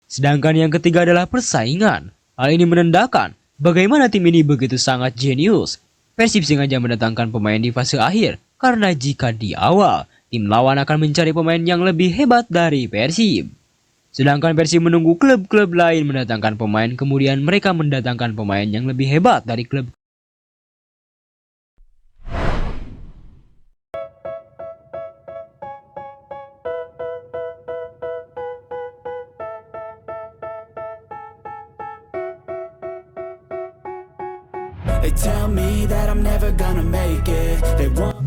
Sedangkan yang ketiga adalah persaingan. Hal ini menandakan bagaimana tim ini begitu sangat jenius. Persib sengaja mendatangkan pemain di fase akhir karena jika di awal, tim lawan akan mencari pemain yang lebih hebat dari Persib. Sedangkan Persib menunggu klub-klub lain mendatangkan pemain, kemudian mereka mendatangkan pemain yang lebih hebat dari klub.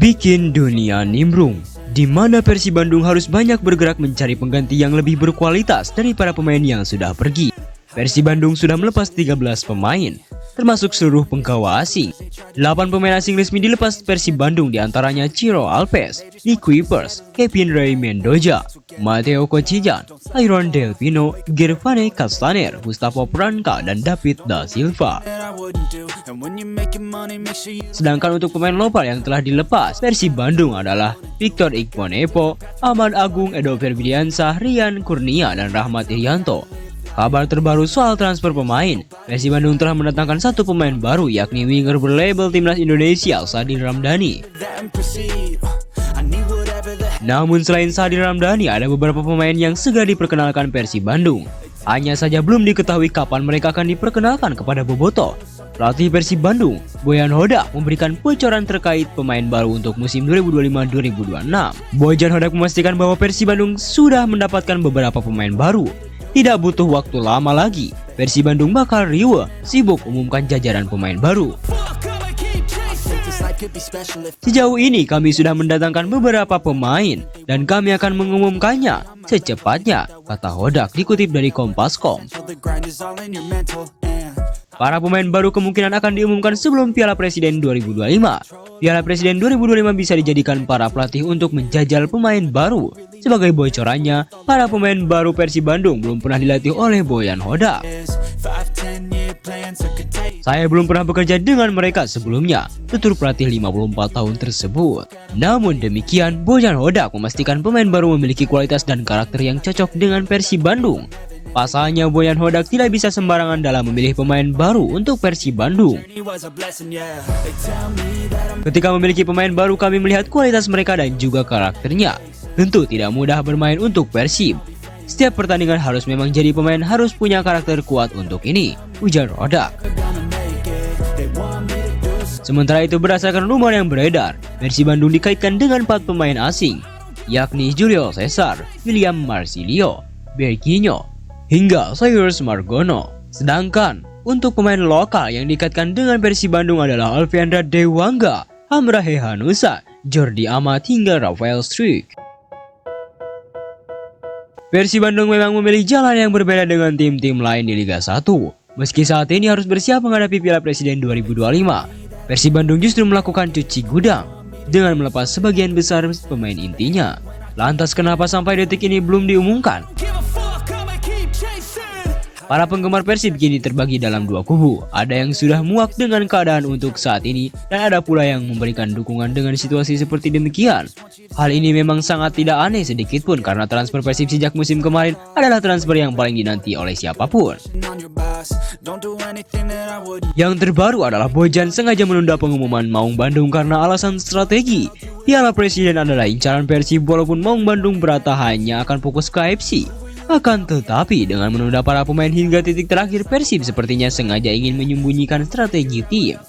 Bikin dunia nimbrung, di mana Persib Bandung harus banyak bergerak mencari pengganti yang lebih berkualitas dari para pemain yang sudah pergi. Persib Bandung sudah melepas 13 pemain, termasuk seluruh penggawa asing. 8 pemain asing resmi dilepas Persib Bandung, diantaranya Ciro Alves, Nick Kuipers, Kevin Ray Mendoza, Matteo Kocijan, Iron Del Pino, Gervane Castaner, Mustafa Pranka, dan David Da Silva. Sedangkan untuk pemain lokal yang telah dilepas Persib Bandung adalah Victor Iqbal, Ahmad Agung, Edo Ferdiansyah, Rian Kurnia, dan Rahmat Irianto. Kabar terbaru soal transfer pemain, Persib Bandung telah mendatangkan satu pemain baru, yakni winger berlabel Timnas Indonesia, Sadil Ramdhani. Namun selain Sadil Ramdhani, ada beberapa pemain yang segera diperkenalkan Persib Bandung. Hanya saja belum diketahui kapan mereka akan diperkenalkan kepada bobotoh. Pelatih Persib Bandung, Boyan Hodak, memberikan bocoran terkait pemain baru untuk musim 2025-2026. Boyan Hodak memastikan bahwa Persib Bandung sudah mendapatkan beberapa pemain baru. Tidak butuh waktu lama lagi, Persib Bandung bakal riuh sibuk umumkan jajaran pemain baru. Sejauh ini kami sudah mendatangkan beberapa pemain dan kami akan mengumumkannya secepatnya, kata Hodak dikutip dari Kompas.com. Para pemain baru kemungkinan akan diumumkan sebelum Piala Presiden 2025. Piala Presiden 2025 bisa dijadikan para pelatih untuk menjajal pemain baru. Sebagai bocorannya, para pemain baru Persib Bandung belum pernah dilatih oleh Boyan Hodak. Saya belum pernah bekerja dengan mereka sebelumnya, tutur pelatih 54 tahun tersebut. Namun demikian, Boyan Hodak memastikan pemain baru memiliki kualitas dan karakter yang cocok dengan Persib Bandung. Pasalnya, Boyan Hodak tidak bisa sembarangan dalam memilih pemain baru untuk Persib Bandung. Ketika memiliki pemain baru, kami melihat kualitas mereka dan juga karakternya. Tentu tidak mudah bermain untuk Persib. Setiap pertandingan harus memang jadi pemain harus punya karakter kuat untuk ini, ujar Hodak. Sementara itu, berdasarkan rumor yang beredar, Persib Bandung dikaitkan dengan 4 pemain asing, yakni Julio Cesar, William Marsilio, Berginho, hingga Cyrus Margono. Sedangkan untuk pemain lokal yang dikaitkan dengan Persib Bandung adalah Alfiandra Dewangga, Hamrahe Hanusa, Jordi Amat, hingga Rafael Struijk. Persib Bandung memang memilih jalan yang berbeda dengan tim-tim lain di Liga 1. Meski saat ini harus bersiap menghadapi Piala Presiden 2025, Persib Bandung justru melakukan cuci gudang dengan melepas sebagian besar pemain intinya. Lantas kenapa sampai detik ini belum diumumkan? Para penggemar Persib kini terbagi dalam 2 kubu. Ada yang sudah muak dengan keadaan untuk saat ini, dan ada pula yang memberikan dukungan dengan situasi seperti demikian. Hal ini memang sangat tidak aneh sedikitpun karena transfer Persib sejak musim kemarin adalah transfer yang paling dinanti oleh siapapun. Yang terbaru adalah Bojan sengaja menunda pengumuman Maung Bandung karena alasan strategi. Piala Presiden adalah incaran Persib walaupun Maung Bandung berata hanya akan fokus ke AFC. Akan tetapi dengan menunda para pemain hingga titik terakhir, Persib sepertinya sengaja ingin menyembunyikan strategi tim.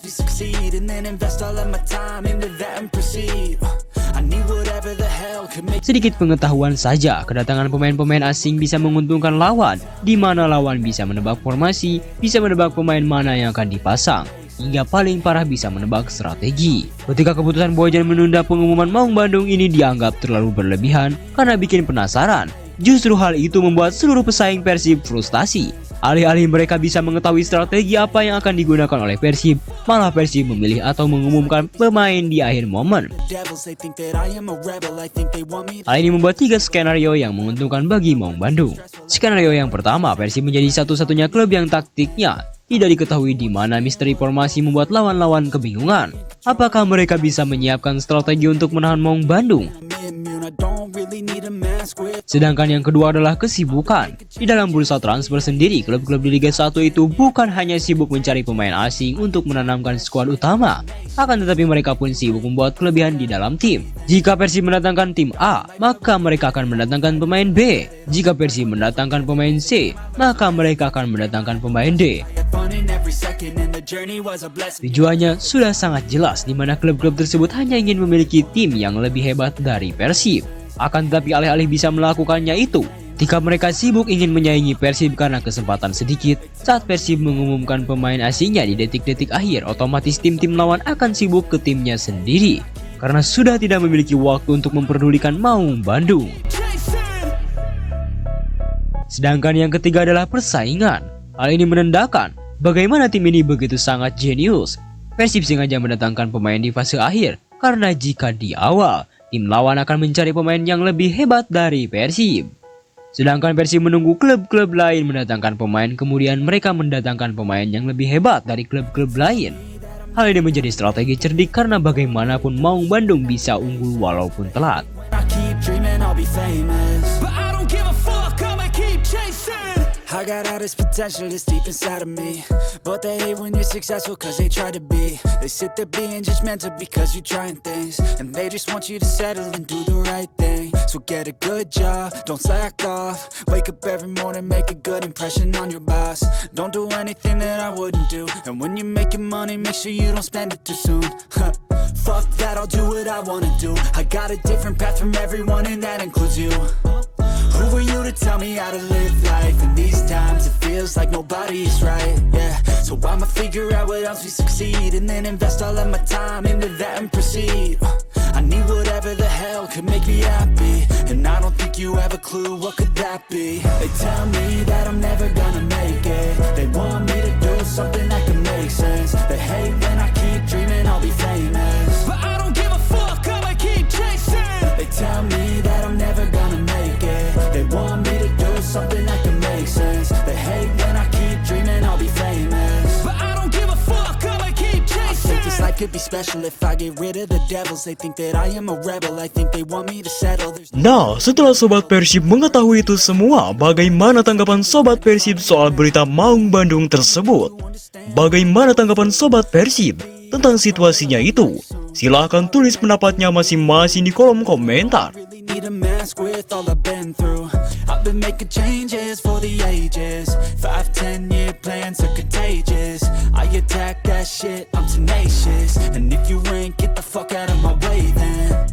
Sedikit pengetahuan saja, kedatangan pemain-pemain asing bisa menguntungkan lawan, di mana lawan bisa menebak formasi, bisa menebak pemain mana yang akan dipasang, hingga paling parah bisa menebak strategi. Ketika keputusan Bojan menunda pengumuman Maung Bandung ini dianggap terlalu berlebihan karena bikin penasaran. Justru hal itu membuat seluruh pesaing Persib frustasi. Alih-alih mereka bisa mengetahui strategi apa yang akan digunakan oleh Persib, malah Persib memilih atau mengumumkan pemain di akhir momen. Hal ini membuat 3 skenario yang menguntungkan bagi Maung Bandung. Skenario yang pertama, Persib menjadi satu-satunya klub yang taktiknya tidak diketahui di mana misteri formasi membuat lawan-lawan kebingungan. Apakah mereka bisa menyiapkan strategi untuk menahan Maung Bandung? Sedangkan yang kedua adalah kesibukan. Di dalam bursa transfer sendiri, klub-klub di Liga 1 itu bukan hanya sibuk mencari pemain asing untuk menanamkan skuad utama, akan tetapi mereka pun sibuk membuat kelebihan di dalam tim. Jika Persib mendatangkan tim A, maka mereka akan mendatangkan pemain B. Jika Persib mendatangkan pemain C, maka mereka akan mendatangkan pemain D. Tujuannya sudah sangat jelas di mana klub-klub tersebut hanya ingin memiliki tim yang lebih hebat dari Persib. Akan tetapi alih-alih bisa melakukannya itu, ketika mereka sibuk ingin menyaingi Persib karena kesempatan sedikit, saat Persib mengumumkan pemain asingnya di detik-detik akhir, otomatis tim-tim lawan akan sibuk ke timnya sendiri karena sudah tidak memiliki waktu untuk memperdulikan Maung Bandung. Sedangkan yang ketiga adalah persaingan. Hal ini menandakan bagaimana tim ini begitu sangat jenius. Persib sengaja mendatangkan pemain di fase akhir karena jika di awal, tim lawan akan mencari pemain yang lebih hebat dari Persib. Sedangkan Persib menunggu klub-klub lain mendatangkan pemain, kemudian mereka mendatangkan pemain yang lebih hebat dari klub-klub lain. Hal ini menjadi strategi cerdik karena bagaimanapun Maung Bandung bisa unggul walaupun telat. I got all this potential that's deep inside of me, but they hate when you're successful cause they try to be. They sit there being judgmental because you're trying things, and they just want you to settle and do the right thing. So get a good job, don't slack off. Wake up every morning, make a good impression on your boss. Don't do anything that I wouldn't do, and when you're making money, make sure you don't spend it too soon. Fuck that, I'll do what I wanna do. I got a different path from everyone and that includes you. Who are you to tell me how to live life? In these times it feels like nobody's right, yeah. So I'ma figure out what else we succeed, and then invest all of my time into that and proceed. I need whatever the hell could make me happy, and I don't think you have a clue what could that be. They tell me that I'm never gonna make it. They want me to do something that can make sense. They hate when I keep dreaming I'll be famous, but I don't give a fuck, I'ma keep chasing. They tell me that I'm never gonna make it. They want me to do something that can make sense. They hate when I keep dreaming I'll be famous, but I don't give a fuck, I'ma keep chasing. I think this life could be special if I get rid of the devils. They think that I am a rebel, I think they want me to settle. Nah, setelah Sobat Persib mengetahui itu semua, bagaimana tanggapan Sobat Persib soal berita Maung Bandung tersebut? Bagaimana tanggapan Sobat Persib tentang situasinya itu? Silahkan tulis pendapatnya masing-masing di kolom komentar. Need a mask with all I've been through. I've been making changes for the ages. 5-10 year plans are contagious. I attack that shit, I'm tenacious. And if you ain't, get the fuck out of my way then.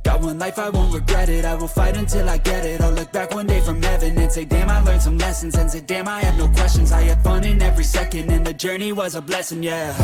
Got one life, I won't regret it. I will fight until I get it. I'll look back one day from heaven and say damn, I learned some lessons. And say damn, I have no questions. I had fun in every second, and the journey was a blessing, yeah.